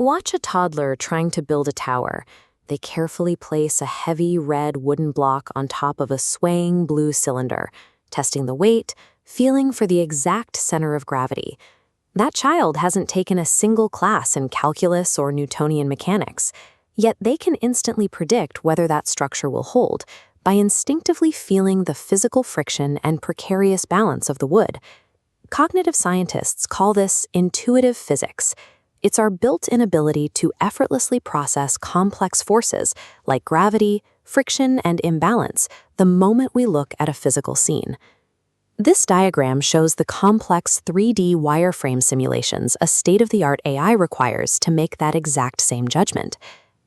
Watch a toddler trying to build a tower. They carefully place a heavy red wooden block on top of a swaying blue cylinder, testing the weight, feeling for the exact center of gravity. That child hasn't taken a single class in calculus or Newtonian mechanics, yet they can instantly predict whether that structure will hold by instinctively feeling the physical friction and precarious balance of the wood. Cognitive scientists call this intuitive physics. It's our built-in ability to effortlessly process complex forces like gravity, friction, and imbalance the moment we look at a physical scene. This diagram shows the complex 3D wireframe simulations a state-of-the-art AI requires to make that exact same judgment.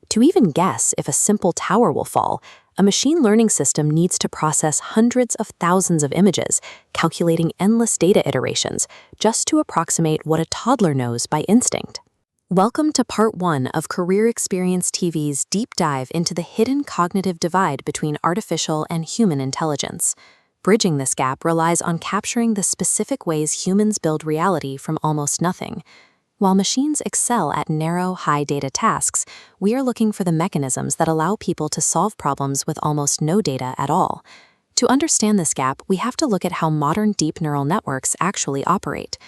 To even guess if a simple tower will fall, a machine learning system needs to process hundreds of thousands of images, calculating endless data iterations, just to approximate what a toddler knows by instinct. Welcome to Part 1 of Career Experience TV's deep dive into the hidden cognitive divide between artificial and human intelligence. Bridging this gap relies on capturing the specific ways humans build reality from almost nothing. While machines excel at narrow, high-data tasks, we are looking for the mechanisms that allow people to solve problems with almost no data at all. To understand this gap, we have to look at how modern deep neural networks actually operate.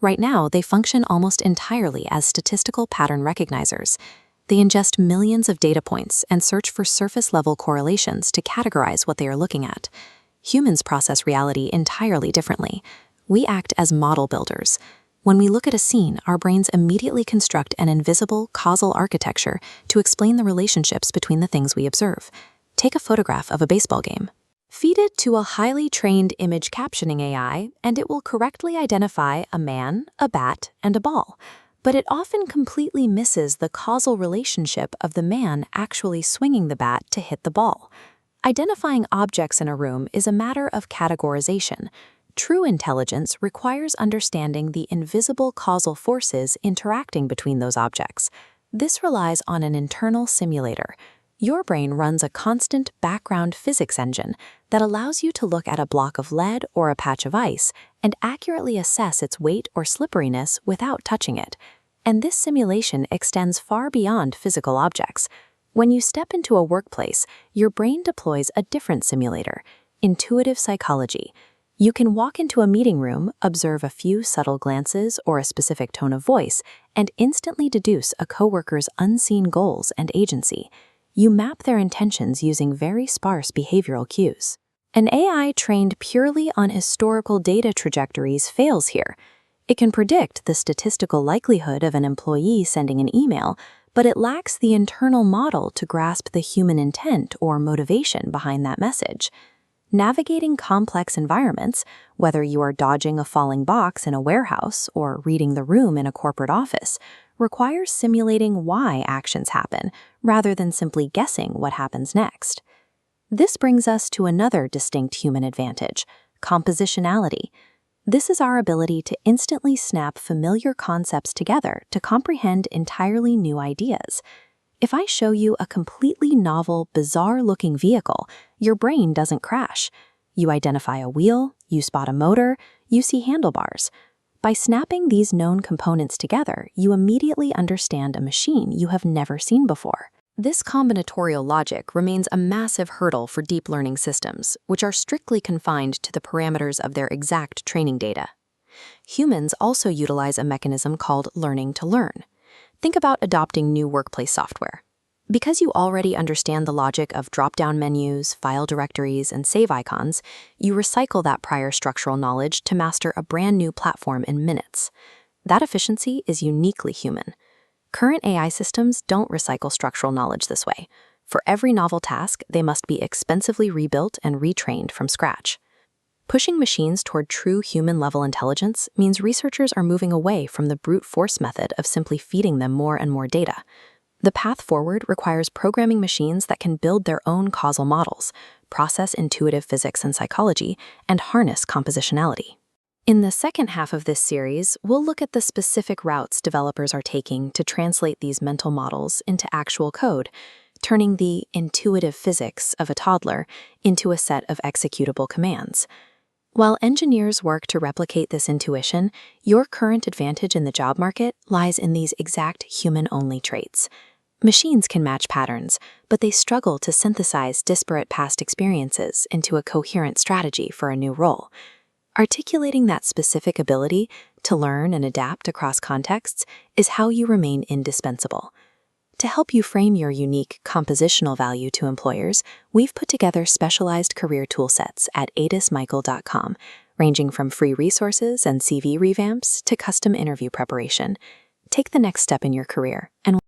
Right now, they function almost entirely as statistical pattern recognizers. They ingest millions of data points and search for surface-level correlations to categorize what they are looking at. Humans process reality entirely differently. We act as model builders. When we look at a scene, our brains immediately construct an invisible, causal architecture to explain the relationships between the things we observe. Take a photograph of a baseball game. Feed it to a highly trained image captioning AI, and it will correctly identify a man, a bat, and a ball. But it often completely misses the causal relationship of the man actually swinging the bat to hit the ball. Identifying objects in a room is a matter of categorization. True intelligence requires understanding the invisible causal forces interacting between those objects. This relies on an internal simulator. Your brain runs a constant background physics engine that allows you to look at a block of lead or a patch of ice and accurately assess its weight or slipperiness without touching it. And this simulation extends far beyond physical objects. When you step into a workplace, your brain deploys a different simulator, intuitive psychology. You can walk into a meeting room, observe a few subtle glances or a specific tone of voice, and instantly deduce a coworker's unseen goals and agency. You map their intentions using very sparse behavioral cues. An AI trained purely on historical data trajectories fails here. It can predict the statistical likelihood of an employee sending an email, but it lacks the internal model to grasp the human intent or motivation behind that message. Navigating complex environments, whether you are dodging a falling box in a warehouse or reading the room in a corporate office, requires simulating why actions happen, rather than simply guessing what happens next. This brings us to another distinct human advantage, compositionality. This is our ability to instantly snap familiar concepts together to comprehend entirely new ideas. If I show you a completely novel, bizarre-looking vehicle, your brain doesn't crash. You identify a wheel, you spot a motor, you see handlebars. By snapping these known components together, you immediately understand a machine you have never seen before. This combinatorial logic remains a massive hurdle for deep learning systems, which are strictly confined to the parameters of their exact training data. Humans also utilize a mechanism called learning to learn. Think about adopting new workplace software. Because you already understand the logic of drop-down menus, file directories, and save icons, you recycle that prior structural knowledge to master a brand new platform in minutes. That efficiency is uniquely human. Current AI systems don't recycle structural knowledge this way. For every novel task, they must be expensively rebuilt and retrained from scratch. Pushing machines toward true human-level intelligence means researchers are moving away from the brute force method of simply feeding them more and more data. The path forward requires programming machines that can build their own causal models, process intuitive physics and psychology, and harness compositionality. In the second half of this series, we'll look at the specific routes developers are taking to translate these mental models into actual code, turning the intuitive physics of a toddler into a set of executable commands. While engineers work to replicate this intuition, your current advantage in the job market lies in these exact human-only traits. Machines can match patterns, but they struggle to synthesize disparate past experiences into a coherent strategy for a new role. Articulating that specific ability to learn and adapt across contexts is how you remain indispensable. To help you frame your unique compositional value to employers, we've put together specialized career toolsets at adismichael.com, ranging from free resources and CV revamps to custom interview preparation. Take the next step in your career and